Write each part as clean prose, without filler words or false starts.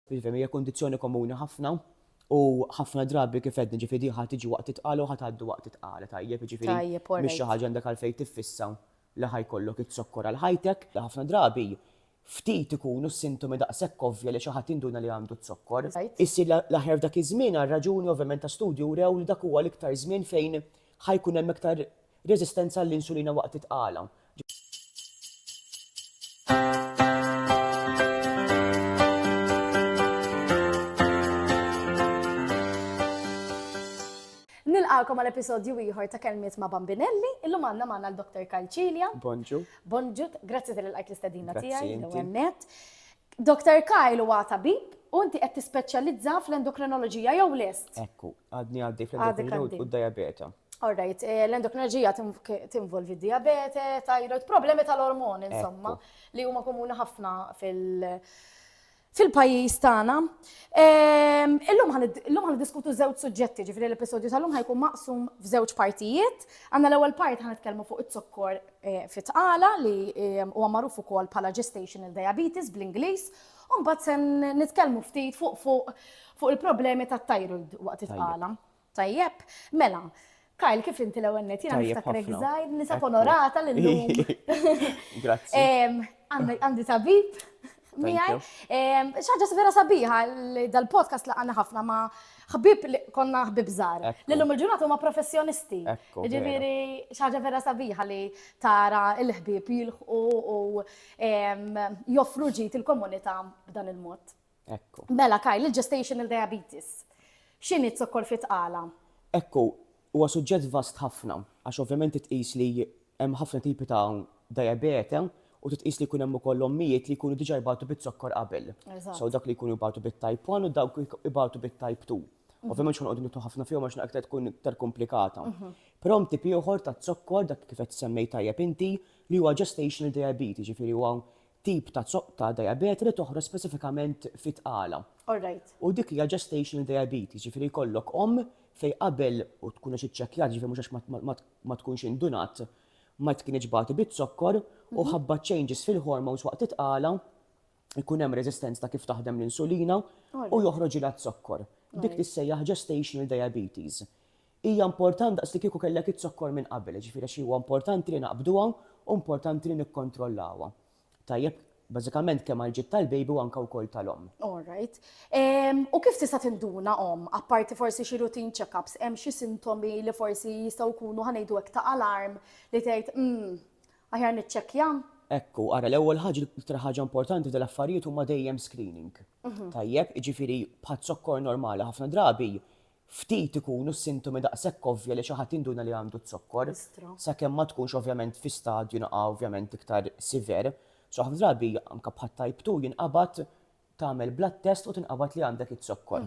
Hija kondizzjoni komuni ħafna u ħafna drabi kif qed ġifieri ħadd tiġi waqt it-tqala u ħadd għaddu waqt it-tqala tajjeb, ġifieri mhix xi ħaġa għandek għalfejn tiffissa li ħajkollok it-zokkor għal ħajtek. Ħafna drabi ftit ikunu s-sintomi daqshekk ovvja li xi ħadd induna li għandu t-zokkor. Issir l-aħjar dak iż-żmien għal raġuni ovvjament ta' studju rew li dak huwa l-iktar żmien fejn ħajkun hemm iktar reżistenza għall-insulina waqt it-tqala. Nilqakom għal-episodju ieħor ta' Kelmiet ma' Bambinelli, illum għandna magħna l-Dr. Cilia. Bonġu. Bonġu, grazzi tal-ilqajt l-istedina tiegħi l-għennet. Dr. Kyle huwa tabib u inti qed tispeċjalizza fl-endokrinoloġija jew lest? Ekku, għadni għaddi fl-endokrinoloġija u d-diabete. Alright, l-endokrinoloġija tinvolvi id-diabete, thyroid, problemi tal-ormoni insomma, li huma komuni ħafna fil-pajjiż tagħna. Illum ħaniddiskutu żewġ suġġetti, ġifieri l-episodju tal-lum ħajkun maqsum f'żewġ partijiet. Għandna l-ewwel part ħanitkellmu fuq it-zokkor fit-tqala li huwa magħruf ukoll bħala gestational diabetes bl-Ingliż, u mbagħad se nitkellmu ftit fuq il-problemi tat-thyroid waqt it-tqala. Tajjeb, mela, Kyle, kif inti l-ewwel nett jiena niftakrek żgħir, nisa onorata lillum. Grazzi. Għandi tabib. Xaġa vera sabiħa dal-podcast laqana ħafna ma ħbib li konna ħbib żgħar. Lillum il-ġurnata huma professjonisti. Ġifieri xaġa vera sabiħa li tara l-ħbieb jilħqu u joffru ġid il-komunità b'dan il-mod. Mela Kyle, il-gestational diabetes. X'inhi t-zokkor fit-tqala? Ekku, huwa suġġett vast ħafna, għax ovvjament tqis li hemm ħafna tipi ta' diabete u titqis li jkun hemm ukoll ommijiet li jkunu diġà jbagħtu bit-zokkor qabel. So dak li jkunu jbagħtu bit-type 1 u dawk jbagħtu bit-type 2. Ovvjament x'nqogħdu nittu ħafna fihom għax aktar tkun iktar komplikata. Però hemm tipi ieħor ta' zokkor dak kif qed semmej tajjeb inti li huwa gestational diabetes, ġifieri huwa tip ta' diabete li toħroġ speċifikament fit-tqala. U dik hija gestational diabetes, ġifieri jkollok fej qabel u tkun iċċekkjat, ġifieri mhux għax ma tkunx indunat ma tkienx bagħti bit-zokkor u ħabba changes fil-hormones waqt it-tqala ikun hemm reżistenza ta' kif taħdem l-insulina u joħroġilha t-zokkor. Dik tissejjaħ gestational diabetes. Hija importanti daqs li kieku kellek it-zokkor minn qabel, ġifieri xi huwa importanti li naqbduha u importanti li nikkontrollawha. Tajjeb, bażikament kemm għall-ġid tal-baby u anke wkoll tal-omm. Alright. U kif tista' tinduna apparti forsi xi routine check-ups, hemm xi sintomi li forsi jistgħu jkunu ħanejdu hekk ta' alarm li tgħid aħjar niċċekkja? Ekku, ara l-ewwel ħaġa importanti tal-affarijiet huma dejjem screening. Tajjeb, jiġifieri bħat-zokkor normali ħafna drabi ftit ikunu s-sintomi daqshekk ovvja li xi ħadd induna li għandu t-zokkor, sakemm ma tkunx ovvjament fi stadju ovvjament iktar siver. So ħafna drabi anke bħat type 2 jinqabad tagħmel blood test u tinqabad li għandek it-zokkor.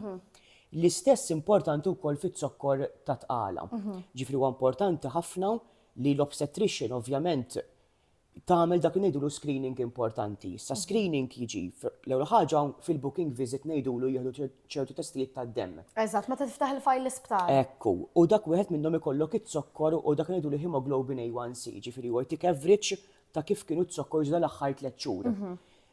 L-istess importanti wkoll fit-zokkor ta' tqala. Ġifieri huwa importanti ħafna li l-obstetrician ovvjament tagħmel dak li ngħidulu screening importanti. Sa screening jiġi l-ewwel ħaġa fil-booking visit ngħidulu jieħdu ċertu testijiet tad-demm. Eżatt, meta tiftaħ il-fajl l-isptar. Ekku, u dak wieħed minnhom ikollok it-zokkor u dak ngħidulu hemoglobin A1C, ġifieri huwa jtik average ta' kif kienu t-zokkor ġda l-aħħar 3 xhur.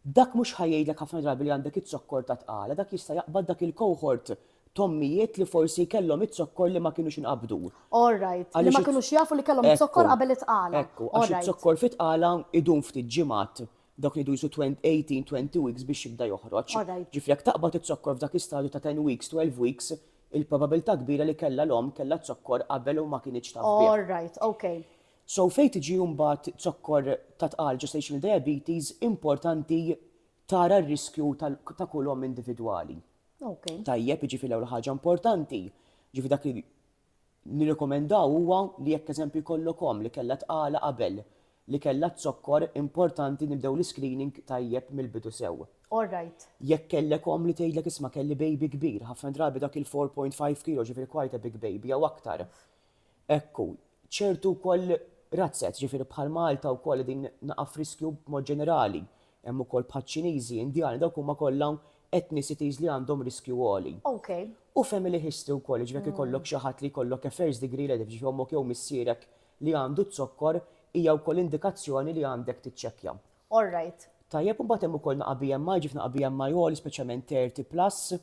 Dak mhux ħajjgħidlek ħafna drabi li għandek it-zokkor ta' tqala, dak jista' jaqbad dak il-cohort tommijiet li forsi kellhom it-zokkor li ma kienux inqabdu. Alright, li ma kienux jafu li kellhom it-zokkor qabel it-tqala. Ekku, għax it-zokkor fit-tqala idum ftit ġimgħat dak li jdusu 18-20 weeks biex jibda joħroġ. Ġifieri jekk taqbad it-zokkor f'dak istadju ta' 10 weeks, 12 weeks, il-probabilità kbira li kellha l-omm kellha t-zokkor qabel u ma kienx taf bih. Alright, okay. So fejn tiġi mbagħad zokkor ta' tqal gestational diabetes importanti tara r-riskju ta' kull omm individwali. Tajjeb, jiġifieri l-ewwel ħaġa importanti, ġifieri dak li nirrekomendaw huwa li jekk eżempju jkollok omm li kellha tqala qabel li kellha t-zokkor importanti nibdew l-screening tajjeb mill-bidu sew. Alright. Jekk kellek omm li tgħidlek isma' kelli baby kbir, ħafna drabi dak il-4.5 kilo ġifieri quite a big baby jew aktar. Ekku, ċertu wkoll razzet, ġifieri bħal Malta wkoll din naqaf riskju b'mod ġenerali. Hemm ukoll bħaċ-Ċiniżi, Indjani, dawk huma kollha ethnicities li għandhom riskju għoli. U family history wkoll, ġifieri ikollok xi ħadd li jkollok first degree relative, ġifieri ommok jew missierek li għandu t-zokkor hija wkoll indikazzjoni li għandek tiċċekkja. Alright. Tajjeb, mbagħad hemm ukoll naqa' BMI, ġif naqa' BMI għoli, speċjalment 30+,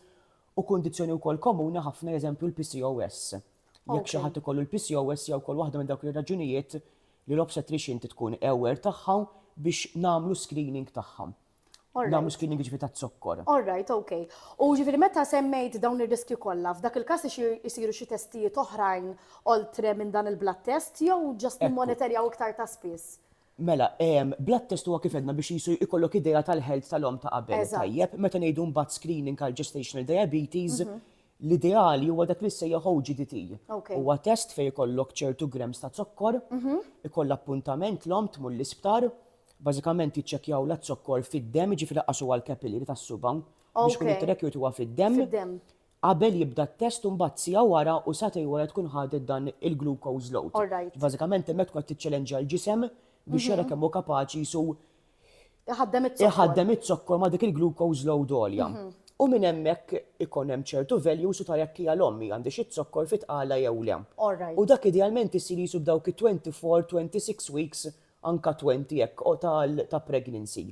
u kundizzjoni wkoll komuni ħafna eżempju l-PCOS. Jekk xi ħadd ikollu l-PCOS jew ukoll waħda minn dawk ir-raġunijiet li l-obstetrician tkun aware tagħha biex nagħmlu screening tagħha. Nagħmlu screening ġifieri tat-zokkor. All right, okay. U ġifieri meta semmejt dawn ir-riskji kollha, f'dak il-każ isiru xi testijiet oħrajn oltre minn dan il-blood test jew ġast nimmonitorjaw iktar ta' spiss? Mela, blood test huwa kif edna biex jisu ikollok idea tal-health tal-om ta' qabel. Tajjeb, meta ngħidu mbagħad screening għal gestational diabetes, l-ideali huwa dak li sejjaħ OGDT. Huwa test fejn ikollok ċertu grams ta' zokkor, ikoll appuntament l-om tmur l-isptar, bażikament jiċċekkjaw l-zokkor fid-dem, ġifieri qasu għall-kapilliri tas-suba biex kun it-rekjut huwa fid-dem. Qabel jibda t-test u mbagħad siegħa wara u satej wara tkun ħadet dan il-glucose load. Bażikament hemmhekk tkun tiċċellenġa l-ġisem biex jara kemm hu kapaċi jisu iħaddem it-zokkor ma' dik il-glucose load għolja. U minn hemmhekk ikun hemm ċertu values u tara jekk hija l-ommi għandix it-zokkor fit-tqala jew le. U dak idealment isir jisu b'dawk it-24-26 weeks anka 20 jekk ta' pregnancy.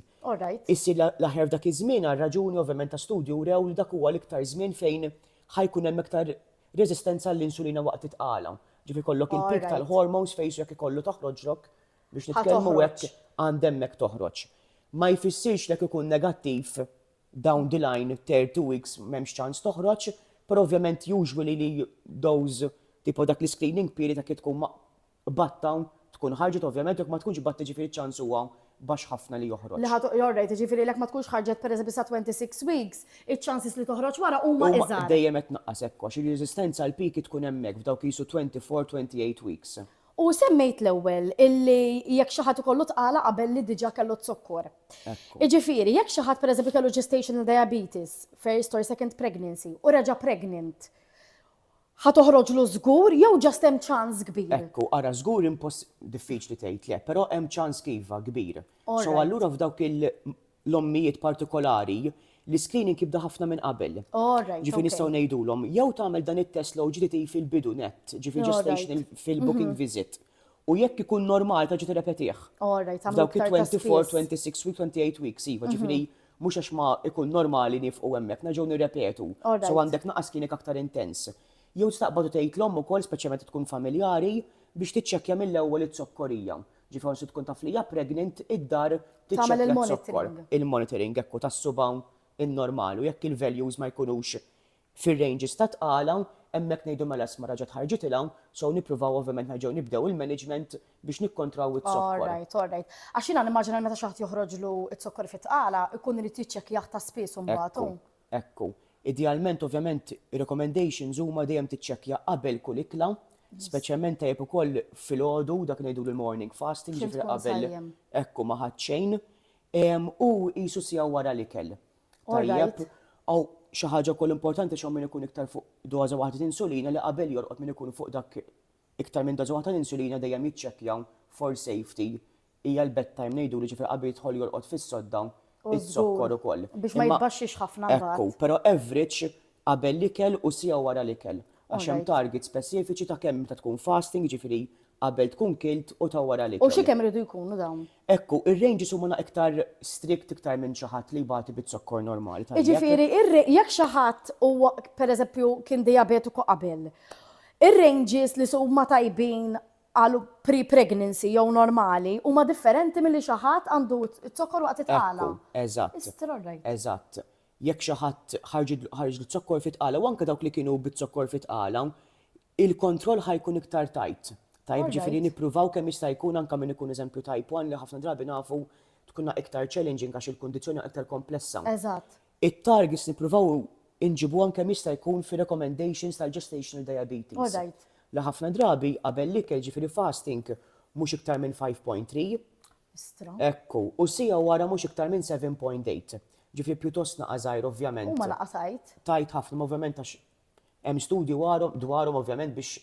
Issir l-aħjar dak iż-żmien għal raġuni ovvjament ta' studju rew li dak huwa l-iktar żmien fejn ħajkun hemm iktar reżistenza għall-insulina waqt it-tqala. Ġifi kollok il-pik tal-hormones fejn jekk ikollu toħroġlok biex nitkellmu hekk għand hemmhekk toħroġ. Ma jfissirx li ikun negattiv down the line 30 weeks m'hemmx ċans toħroġ, però ovvjament usually li those tipo dak l-screening period jekk tkun batta tkun ħarġet ovvjament jekk ma tkunx batta ġifieri ċans huwa baxx ħafna li joħroġ. Jorrejt, ġifieri lek ma tkunx ħarġet pereżempju sa 26 weeks, iċ-chances li toħroġ wara huma iżgħar. Dejjem qed tnaqqas hekk għax ir-reżistenza għall piki tkun hemmhekk f'dawk qisu 24-28 weeks. U semmejt l-ewwel illi jekk xi ħadd ikollu tqala qabel li diġà kellu t-zokkor. Jiġifieri jekk xi ħadd pereżempju kellu gestational diabetes, first or second pregnancy, u reġa' pregnant, ħatoħroġlu żgur jew ġast hemm ċans kbir? Ekku, ara żgur diffiċli tgħid le, però hemm ċans kiva kbir. So allura f'dawk l-ommijiet partikolari l-screening jibda ħafna minn qabel. Ġifieri nistgħu ngħidulhom jew tagħmel dan it-test l-OGDT fil-bidu net, ġifieri gestational fil-booking visit. U jekk ikun normali taġi tirrepetih. F'dawk it-24, 26 weeks, 28 weeks, iva, ġifieri mhux għax ma ikun normali nifqu hemmhekk, nerġgħu nirrepetu. So għandek naqas kienek aktar intens. Jew tistaqbadu tgħidlhom ukoll speċjalment tkun familjari biex tiċċekkja mill-ewwel it-zokkorija. Ġifieri se tkun taf li hija pregnant id-dar tiċċekkja t-zokkor. Il-monitoring hekk tas-suba in-normali u jekk il-values ma jkunux fir-ranges ta' tqala, hemmhekk ngħidu mela isma' raġa' tħarġitilha, so nippruvaw ovvjament nerġgħu nibdew il-management biex nikkontraw it-zokkor. Alright. Għax jiena nimmaġina meta xi ħadd joħroġlu t-zokkor fit-tqala, ikun irid jiċċekkjah ta' spiss imbagħad. Ekku. Idealment, ovvjament, recommendations huma dejjem tiċċekkja qabel kull ikla, speċjalment tajjeb ukoll filgħodu dak ngħidu l-morning fasting, ġifieri qabel ekku ma ħadd xejn, u qisu siegħa wara l-ikel. Tajjeb, aw xi ħaġa wkoll importanti x'hawn min ikun iktar fuq doża waħda insulina li qabel jorqod min ikun fuq dak iktar minn doża waħda insulina dejjem jiċċekkjaw for safety hija l-bedtime ngħidu li ġifieri qabel jidħol jorqod fis-sodda is-zokkor ukoll. Biex ma jitbaxxix ħafna mbagħad. Ekku, però average qabel l-ikel u siegħa wara l-ikel. Għax hemm target speċifiċi ta' kemm meta tkun fasting, ġifieri qabel tkun kilt u ta' wara l-ikel. U xi kemm iridu jkunu dawn? Ekku, ir-ranges huma iktar strict iktar minn xi ħadd li jbagħti bit-zokkor normali. Jiġifieri jekk xi ħadd huwa pereżempju kien diabetiku qabel, ir-ranges li huma tajbin għal pre-pregnancy jew normali huma differenti milli xi ħadd għandu t-zokkor waqt it-tqala. Eżatt. Jekk xi ħadd ħarġ l-zokkor fit-tqala u anke dawk li kienu bit-zokkor fit-tqala, il-kontroll ħajkun iktar tajt. Tajb ġifieri nippruvaw kemm jista' jkun anke min ikun eżempju type 1 li ħafna drabi nafu tkun iktar challenging għax il-kundizzjoni iktar komplessa. Eżatt. It-targets nippruvaw inġibu anke jista' jkun fi recommendations tal-gestational diabetes. La ħafna drabi qabel l-ikel ġifieri fasting mhux iktar minn 5.3. Ekku, u siegħa wara mhux iktar minn 7.8. Ġifieri pjuttost naqa' żgħir ovvjament. Huma naqa' tajt. Tajt ħafna ovvjament għax hemm studji dwarhom ovvjament biex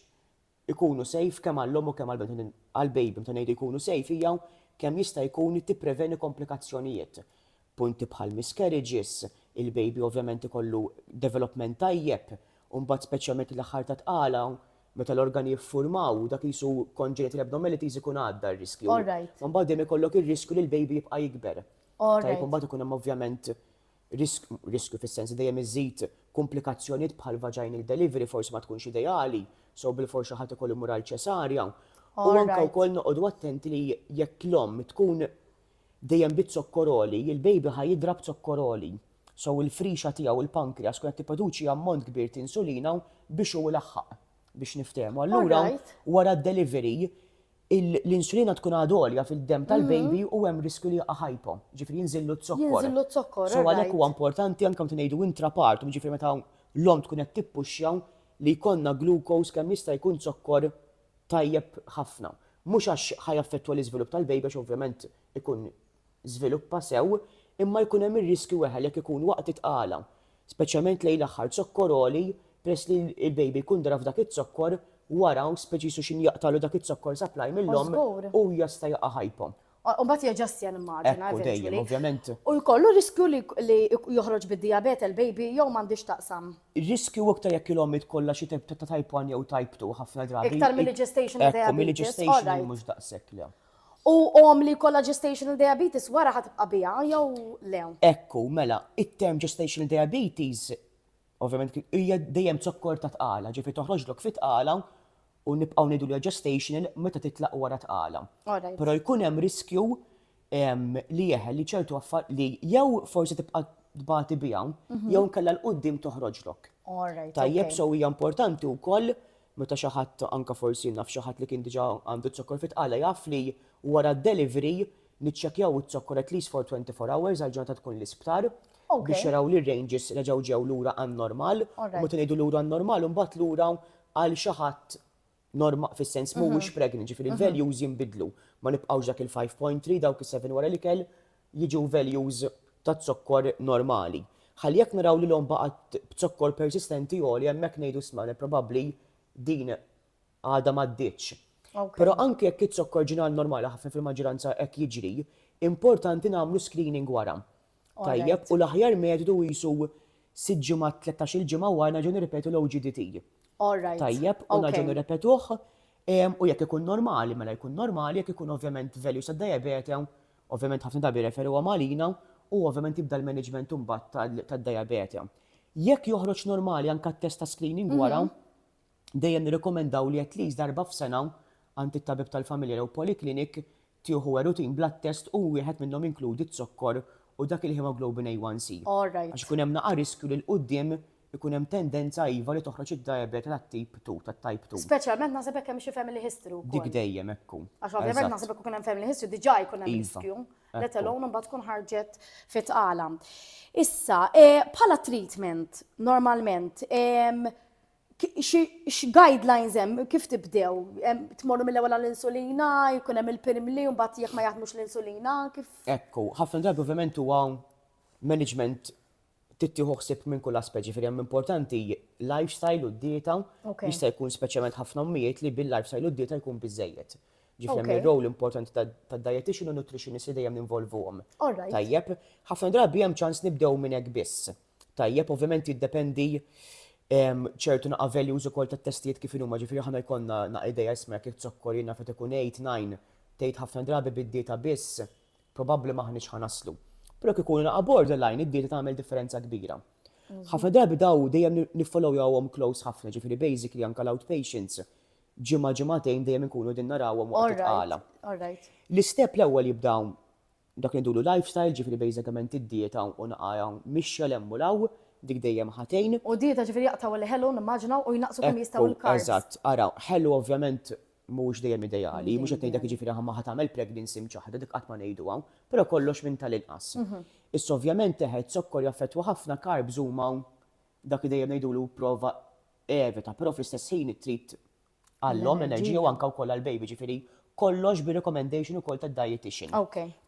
ikunu safe kemm għall-om u kemm għall-baby meta ngħidu jkunu safe hija kemm jista' jkun tippreveni komplikazzjonijiet. Punti bħal miscarriages, il-baby ovvjament ikollu development tajjeb, u mbagħad speċjalment l-aħħar ta' tqala meta l-organi jiffurmaw dak jisu congenital abnormalities ikun għadda r-riskju. Mbagħad dejjem ikollok ir-riskju li l-baby jibqa' jikber. Tajjeb imbagħad ikun hemm ovvjament riskju fis-sens dejjem iżid komplikazzjonijiet bħal vaginal delivery forsi ma tkunx ideali, so bil-forsi ħadd ikollu mur għal ċesarja. U anke wkoll noqogħdu attenti li jekk l-omm tkun dejjem bit-zokkoroli, il-baby ħajidrab zokkoroli. So il-frixa tiegħu il-pankreas kun qed tipproduċi ammont kbir ta' insulina biex hu laħħaq biex niftehmu. Allura wara d-delivery l-insulina tkun għadolja fil-dem tal-baby u hemm riskju li jaqa' ħajpo, ġifieri jinżillu t-zokkor. Jinżillu t-zokkor. So għalhekk huwa importanti anke meta ngħidu intrapart, ġifieri meta l-omm tkun qed tippuxxjaw li jkollna glucose kemm jista' jkun zokkor tajjeb ħafna. Mhux għax ħajaffettwa l-iżvilupp tal-baby għax ovvjament ikun żviluppa sew, imma jkun hemm ir-riskju weħel jekk ikun waqt it-tqala. Speċjalment lejn l-aħħar zokkoroli, peress li l-baby jkun dara f'dak it-zokkor wara speċisu xin jaqtalu dak it-zokkor supply mill-omm u jista' jaqa' ħajpom. U mbagħad jaġġastja nimmaġina. Ekku dejjem, ovvjament. U jkollu riskju li joħroġ bid-diabete l-baby jew m'għandix taqsam. Riskju iktar jekk il-omm tkollha xi ta' type 1 jew type 2 ħafna drabi. Iktar mill-gestational diabetes. Ekku mill-gestational mhux daqshekk le. U omm li jkollha gestational diabetes wara ħatibqa' biha jew le? Ekku, mela, it-term gestational diabetes ovvjament hija dejjem zokkor ta' tqala, ġifieri toħroġlok fit-tqala u nibqgħu ngħidu li gestational meta titlaq wara tqala. Però jkun hemm riskju li jeħel li ċertu affarijiet li jew forsi tibqa' tbagħti biha jew nkella l-qudiem toħroġlok. Tajjeb so hija importanti wkoll meta xi ħadd anke forsi naf xi ħadd li kien diġà għandu t-zokkor fit-tqala jaf li wara d-delivery niċċekkjaw it-zokkor at least for 24 hours għal ġurnata tkun l-isptar biex jaraw li r-ranges reġgħu ġew lura għan-normal u meta ngħidu lura għan-normal u mbagħad lura għal xi ħadd normal fis-sens mhuwiex pregnant, ġifieri il-values jinbidlu. Ma nibqgħux dak il-5.3 dawk is-7 wara l-ikel jiġu values ta' zokkor normali. Ħalli jekk naraw li l-omm baqgħet b'zokkor persistenti għoli hemmhekk ngħidu smana probabbli din għadha m'għaddietx. Però anke jekk it-zokkor ġinal normali ħafna fil-maġġoranza hekk jiġri, importanti nagħmlu screening wara. Tajjeb u l-aħjar metodu jisu 6 ġimgħa 13 ġimgħa wara naġu nirripetu l-OGDT. Tajjeb, u naġu nirrepetuh u jekk ikun normali, mela jkun normali, jekk ikun ovvjament values ta' diabete, ovvjament ħafna drabi referu għamalina u ovvjament jibda l-management imbagħad tad-diabete. Jekk joħroġ normali anke t-test ta' screening wara, dejjem nirrekomendaw li at least darba f'sena għand it-tabib tal-familja jew poliklinik tieħu routine blood test u wieħed minnhom inkludi t-zokkor u dak il-hemoglobin A1C. Għax ikun hemm naqa' riskju li l-qudiem ikun hemm tendenza iva li toħroġ id-diabete tat-type 2, tat-type 2. Speċjalment naħseb hekk hemm xi family history wkoll. Dik dejjem hekk. Għax ovvjament naħseb ikun hemm family history diġà jkun hemm riskju. Let alone mbagħad tkun ħarġet fit-tqala. Issa, bħala treatment normalment x-guidelines hemm kif tibdew? Tmorru mill-ewwel għall-insulina, jkun hemm il-pirimli u mbagħad jekk ma jaħdmux l-insulina, kif? Ekku, ħafna drabi ovvjament huwa management tittieħu ħsieb minn kull aspett, ġifieri hemm importanti lifestyle u d-dieta jista' jkun speċjalment ħafna ommijiet li bil-lifestyle u d-dieta jkun biżejjed. Ġifieri hemm ir-rol importanti tad-dietitian u nutritionist li dejjem ninvolvuhom. Tajjeb, ħafna drabi hemm ċans nibdew minn hekk biss. Tajjeb, ovvjament jiddependi ċertu naqa' values ukoll tat-testijiet kif huma, ġifieri ħana jkollna naqa' idea isma' jekk it-zokkor jiena fejn ikun 8, 9, tgħid ħafna drabi bid-dieta biss, probabbli maħniex ħanaslu. Però kif ikunu naqa' borderline id-dieta tagħmel differenza kbira. Ħafna drabi daw dejjem niffollowjawhom close ħafna, ġifieri basically anke l-outpatients ġimgħa ġimgħatejn dejjem inkunu din narawhom waqt it-tqala. L-istep l-ewwel jibdaw dak li ndulu lifestyle, ġifieri basicament id-dieta u naqgħu mixja l-emmulaw dik dejjem ħatejn. U dieta ġifieri jaqtaw il-ħelu nimmaġinaw u jnaqsu kemm jistgħu l-carbs. Eżatt, araw, ħelu ovvjament mhux dejjem ideali, mhux qed ngħidlek jiġifieri ħamma ħatamel pregnancy mċaħda dik qatt ma ngħiduha, però kollox minn tal-inqas. Issa ovvjament teħed zokkor jaffettwa ħafna carbs huma dak li dejjem ngħidulu prova evita, però fl-istess ħin trid għallhom enerġija u anke wkoll għall-baby, ġifieri kollox bi-recommendation ukoll tad-dietitian.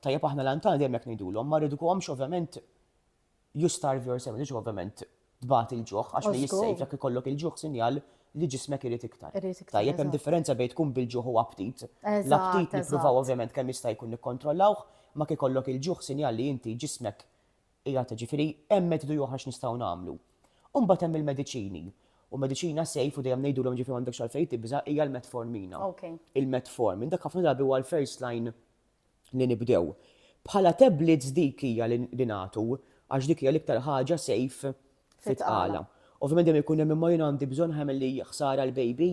Tajjeb aħna l-antan dejjem jekk ngħidulhom ma rridkuhomx ovvjament you starve yourself, ġiġ ovvjament tbagħt il-ġuħ għax ma jissejf jekk ikollok il-ġuħ sinjal li ġismek irid iktar. Tajjeb hemm differenza bejn tkun bil-ġuħ u aptit. L-aptit nippruvaw ovvjament kemm jista' jkun nikkontrollawh, ma kif ikollok il-ġuħ sinjal li inti ġismek qiegħed ġifieri hemm metodu ieħor x'nistgħu nagħmlu. U mbagħad hemm il-mediċini. U mediċina sejf u dejjem ngħidulhom ġifieri m'għandekx għalfejn tibża hija l-metformina. Il-metformin dak ħafna drabi huwa l-first line li nibdew. Bħala tablets dik hija li nagħtu għax dik hija l-iktar ħaġa safe fit-tqala. Ovvjament dejjem ikun hemm imma jien għandi bżonn ħemel li ħsara l-baby.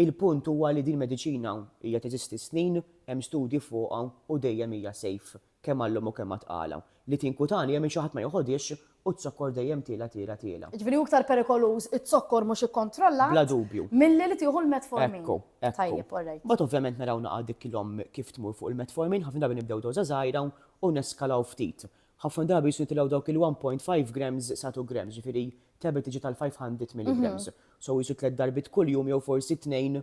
Il-punt huwa li din mediċina hija teżisti snin, hemm studji fuqha u dejjem hija safe kemm għall-om u kemm għat-tqala. Li tinkutani hemm xi ħadd ma joħodix u t-zokkor dejjem tiela. Ġifieri iktar perikoluż it-zokkor mhux ikkontrollat. Bla dubju. Milli li tieħu l-metformin. Ekku. Tajjeb, alright. But ovvjament naraw naqgħod dik il-om kif tmur fuq il-metformin, ħafna drabi nibdew doża żgħira u neskalaw ftit. Ħafna drabi jisu nitilgħu dawk il-1.5 grams sa 2 grams, ġifieri tablet tiġi tal-500 mg. So jisu 3 darbit kull jum jew forsi 2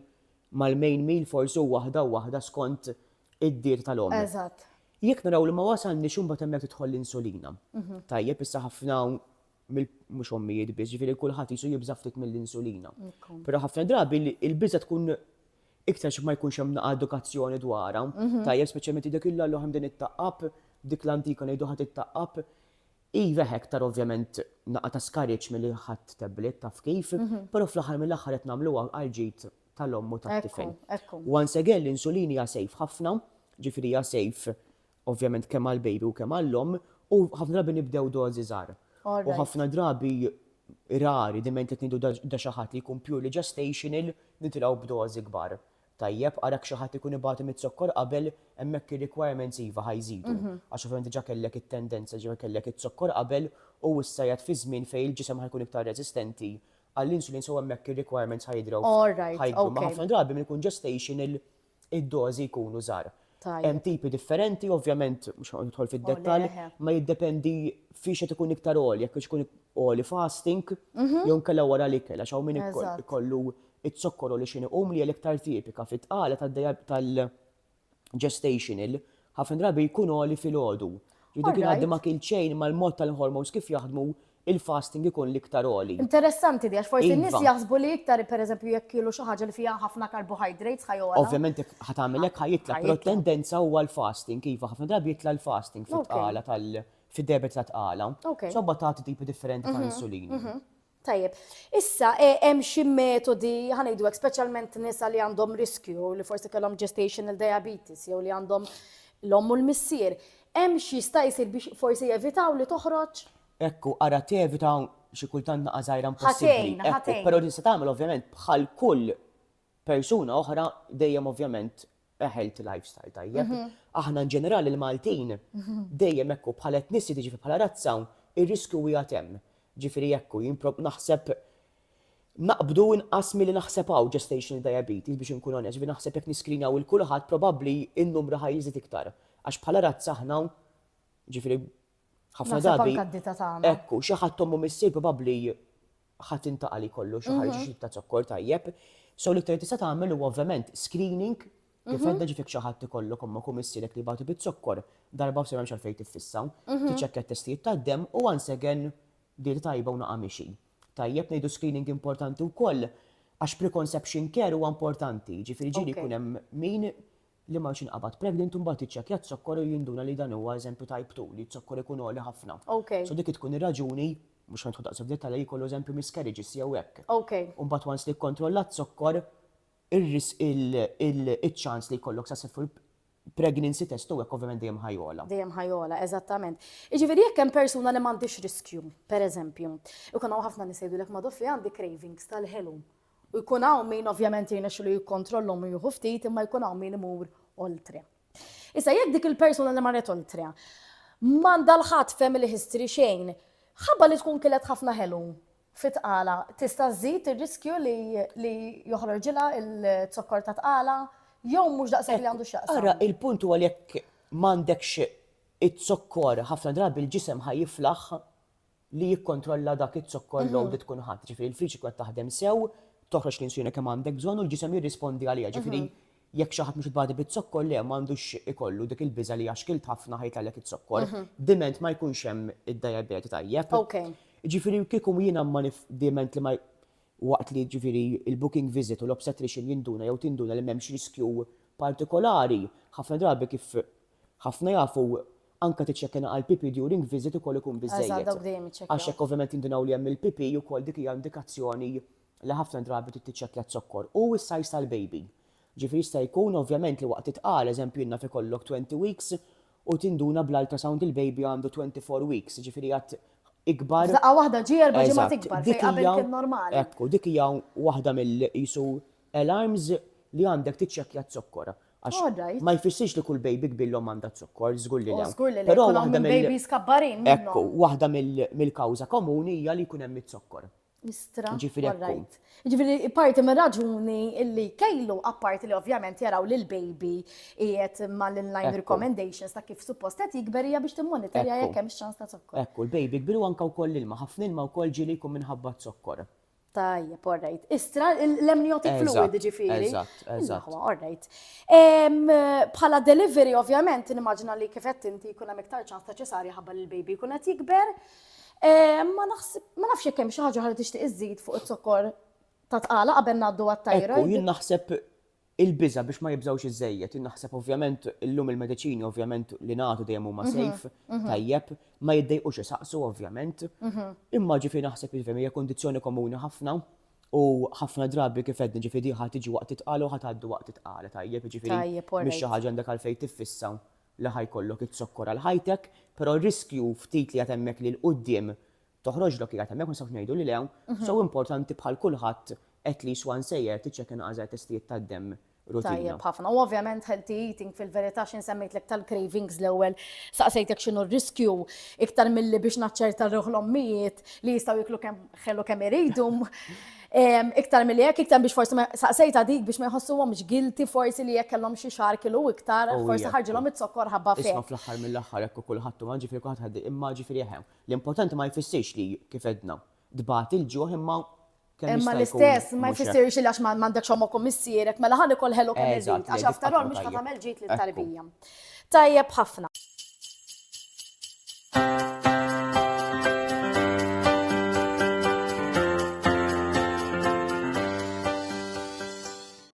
mal-main meal forsi waħda skont id-dieta tal-om. Eżatt. Jekk naraw li ma wasalni xumbat hemmhekk tidħol l-insulina. Tajjeb issa ħafna mhux ommijiet biss, ġifieri kulħadd jisu jibża ftit mill-insulina. Però ħafna drabi il-biża tkun iktar ma jkunx hemm edukazzjoni dwarha. Tajjeb speċjalment dik illu hemm din it-taqqab, dik l-antika ngħidu ħadd it-taqqab. Iva hektar ovvjament naqa ta' skarriċ milli ħadd tablet taf kif, però fl-aħħar mill-aħħar qed nagħmluha għal-ġid tal-omm u tat-tifel. Once again l-insulini hija safe ħafna, ġifieri hija safe ovvjament kemm għall-baby u kemm għall-omm u ħafna drabi nibdew dożi żgħar. U ħafna drabi rari diment li tniedu da xi ħadd li jkun purely gestational nitilgħu b'dożi kbar. Tajjeb, għarak xi ħadd ikun ibagħti mit-zokkor qabel hemmhekk ir-requirements iva ħajżidu. Għax ovvjament diġà kellek it-tendenza ġifier kellek it-zokkor qabel u issa jgħid fi żmien fejn il-ġisem ħajkun iktar resistenti għall-insulin so hemmhekk ir-requirements ħajdrew. Ma ħafna drabi minn ikun gestational id-dożi jkunu żgħar. Hemm tipi differenti, ovvjament mhux nidħol fid-dettall, ma jiddependi fiex qed ikun iktar għoli, jekk ikun għoli fasting, jew nkella wara l-ikel għax hawn min ikollu it-zokkor li xini li l-iktar tipika fit-tqala tal-gestational, ħafna drabi jkun għoli fil-ħodu. Dik il-ħaddi ma kilċejn mal-mod tal-hormones kif jaħdmu il-fasting ikun l-iktar għoli. Interessanti di, għax forsi n-nies jaħsbu li iktar pereżempju jekk kielu xi ħaġa li fiha ħafna carbohydrates ħajola. Ovvjament ħatamel hekk ħajitla, però tendenza huwa l-fasting kif ħafna drabi jitla l-fasting fit-tqala fid-diabete tat-tqala. Sobba tagħti tipi differenti ta' insulini. Tajjeb, issa hemm xi metodi ħanejdulek speċjalment nisa li għandhom riskju li forsi kellhom gestational diabetes jew li għandhom l-omm u l-missier. Hemm xi jista' jsir biex forsi jevitaw li toħroġ? Ekku, ara tevitaw xi kultant naqa' żgħira impossibbli. Però tista' tagħmel ovvjament bħal kull persuna oħra dejjem ovvjament healthy lifestyle tajjeb. Aħna ġenerali l-Maltin dejjem ekku bħala etnissi tiġi bħala razza ir-riskju huwa hemm. Ġifieri ekku naħseb naqbdu inqas milli naħsebaw gestational diabetes biex inkun onest, ġifieri naħseb jekk niskrinjaw il kulħadd probabbli n-numru ħajżid iktar. Għax bħala razza aħna ġifieri ħafna drabi ekku xi ħadd ommu missier probabbli ħadd intaqali kollu xi ħarġ xi t-zokkor tajjeb. So li tista' tagħmel huwa ovvjament screening kif għedda ġifik xi ħadd ikollok omma kumissierek li bagħtu bit-zokkor darba b'sir m'hemmx għalfejn tiffissaw, tiċċekkja t-testijiet tad-demm u once again dieta tajba u naqa' mixi. Tajjeb ngħidu screening importanti wkoll għax preconception care huwa importanti, ġifieri ġieli jkun hemm min li ma xinqabad pregnant u mbagħad tiċċekkja t-zokkor u jinduna li dan huwa eżempju type 2 li t-zokkor ikun għoli ħafna. So dik tkun ir-raġuni mhux ħadħu daqshekk dettalji jkollu eżempju miscarriages jew hekk. U mbagħad once li kkontrolla t-zokkor il-ċans li jkollok successful pregnancy test u hekk ovvjament dejjem ħajola. Dejjem ħajola, eżattament. Jiġifieri jekk hemm persuna li m'għandix riskju, pereżempju, ikun hawn ħafna nies jgħidulek ma doffi għandi cravings tal-ħelum. U jkun hawn min ovvjament jirnexxielu jikkontrollhom u jieħu ftit imma jkun hawn min imur oltre. Issa jekk dik il-persuna li marret oltre m'għandha l-ħadd family history xejn, ħabba li tkun kielet ħafna ħelum fit-tqala, tista' żżid ir-riskju li joħroġilha il-zokkor ta' tqala jew mhux daqshekk li għandu x'jaqsam. Ara il-punt huwa li jekk m'għandekx it-zokkor ħafna drabi l-ġisem ħajjiflaħ li jikkontrolla dak it-zokkor load tkun ħadd. Ġifieri il-friġi qed taħdem sew, toħroġ l-insulina kemm għandek bżonn u l-ġisem jirrispondi għaliha. Ġifieri jekk xi ħadd mhux ibagħti bit-zokkor le m'għandux ikollu dik il-biża li għax kilt ħafna ħajtlek it-zokkor, diment ma jkunx hemm id-diabete tajjeb. Ġifieri kieku jiena ma diment li ma waqt li ġifieri il-booking visit u l-obstetrician jinduna jew tinduna li m'hemmx riskju partikolari, ħafna drabi kif ħafna jafu anke tiċċekkina għal pipi during visit ukoll ikun biżżejjed. Għax hekk ovvjament jindunaw li hemm il-pipi wkoll dik hija indikazzjoni li ħafna drabi tiċċekkja t-zokkor u s-sajs tal-baby. Ġifieri jista' jkun ovvjament li waqt it-tqala eżempju jiena fi kollok 20 weeks u tinduna bl-ultrasound il-baby għandu 24 weeks, ġifieri għat ikbar. Daqqa waħda ġi 4 ġimgħat ikbar fejn qabel kien normali. Ekku, dik hija waħda mill-qisu alarms li għandek tiċċekkja t-zokkor. Għax ma jfissirx li kull baby kbillhom għandha t-zokkor, żgur li le. Żgur li le, jkollhom babies kabbarin minnhom. Ekku, waħda mill-kawża komuni hija li jkun hemm it-zokkor. Mistra, Ġifieri right. Ġifieri parti minn raġuni illi kejlu apparti li ovvjament jaraw li l-baby qiegħed mal-inline recommendations ta' kif suppost qed jikber hija biex timmonitorja jekk hemm ix-ċans ta' zokkor. Ekku, l-baby kbir u anke wkoll ilma, ħafna ilma wkoll ġieli jkun minħabba t-zokkor. Tajjeb, all right. Istra l-amniotic fluid ġifieri. Eżatt. All right. Bħala delivery ovvjament nimmaġina li kif qed inti jkun hemm iktar ċans ta' ċesarja ħabba li l-baby jkun qed jikber. Ma nafx jekk hemm xi ħaġa ħadd tixtieq iżżid fuq it-zokkor tat-tqala qabel ngħaddu għat-tajra. Ekku, jien naħseb il-biża biex ma jibżawx iż-żejjed, jien naħseb ovvjament illum il-mediċini ovvjament li nagħtu dejjem huma safe, tajjeb, ma jiddejqux isaqsu ovvjament. Imma ġifieri naħseb hija kondizzjoni komuni ħafna u ħafna drabi kif qed ġifieri ħadd tiġi waqt it-tqala u ħadd għaddu waqt it-tqala tajjeb, ġifieri mhix xi ħaġa għandek għalfejn tiffissa li ħajkollok it-zokkor għal ħajtek, però r-riskju ftit li qed hemmhekk li l-qudiem toħroġlok qiegħed hemmhekk ma nistgħux ngħidu li lew, so importanti bħal kulħadd at least one sejjer tiċċekkja naqra testijiet tad-demm rutina. Tajjeb ħafna. U ovvjament healthy eating fil-verità x'in semmejtlek tal-cravings l-ewwel saqsejtek x'inhu r-riskju iktar milli biex naċċerta ruħ l-ommijiet li jistgħu jiklu kemm iridhom. Iktar milli hekk, iktar biex forsi saqsejta dik biex ma jħossuhomx guilty forsi li jekk kellhom xi xahar kilu iktar, forsi ħarġilhom it-zokkor ħabba fejn. Isma' fl-aħħar mill-aħħar hekk kulħadd ma ġifieri kulħadd ħaddi imma ġifieri eħew. L-importanti ma jfissirx li kif edna dbagħt il-ġuħ imma imma l-istess ma jfissirx li għax m'għandekx omok missierek mela ħalli kol ħelu kemm iżid għax after all mhux ħadd tagħmel ġid lit-tarbija. Tajjeb ħafna.